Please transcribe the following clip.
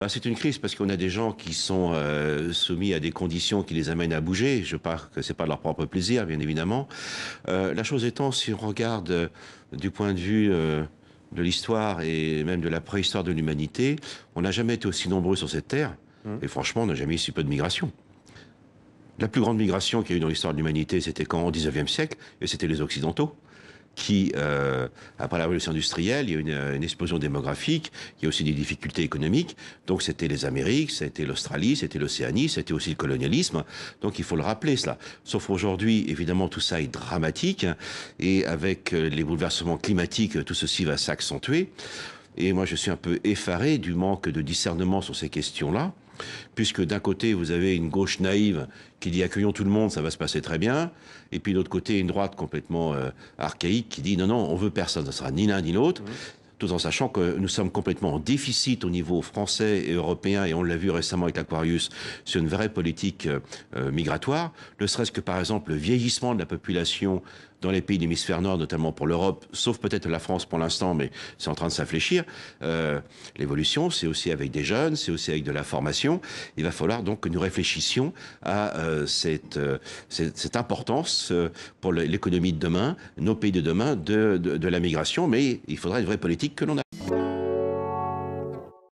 Ben, c'est une crise parce qu'on a des gens qui sont soumis à des conditions qui les amènent à bouger. Je parle que c'est pas de leur propre plaisir, bien évidemment. La chose étant, si on regarde du point de vue de l'histoire et même de la préhistoire de l'humanité, on n'a jamais été aussi nombreux sur cette terre. Mhm. Et franchement, on n'a jamais eu si peu de migration. La plus grande migration qu'il y a eu dans l'histoire de l'humanité, c'était quand, au 19e siècle, et c'était les Occidentaux qui, après la révolution industrielle, il y a eu une explosion démographique, il y a aussi des difficultés économiques. Donc c'était les Amériques, c'était l'Australie, c'était l'Océanie, c'était aussi le colonialisme. Donc il faut le rappeler cela. Sauf aujourd'hui, évidemment, tout ça est dramatique. Et avec les bouleversements climatiques, tout ceci va s'accentuer. Et moi, je suis un peu effaré du manque de discernement sur ces questions-là, puisque d'un côté, vous avez une gauche naïve qui dit accueillons tout le monde, ça va se passer très bien, et puis de l'autre côté, une droite complètement archaïque qui dit non, non, on veut personne, ça sera ni l'un ni l'autre, tout en sachant que nous sommes complètement en déficit au niveau français et européen, et on l'a vu récemment avec l'Aquarius, sur une vraie politique migratoire, ne serait-ce que par exemple le vieillissement de la population dans les pays de l'hémisphère nord, notamment pour l'Europe, sauf peut-être la France pour l'instant, mais c'est en train de s'infléchir. L'évolution, c'est aussi avec des jeunes, c'est aussi avec de la formation. Il va falloir donc que nous réfléchissions à cette importance pour l'économie de demain, nos pays de demain, de la migration, mais il faudra une vraie politique que l'on a.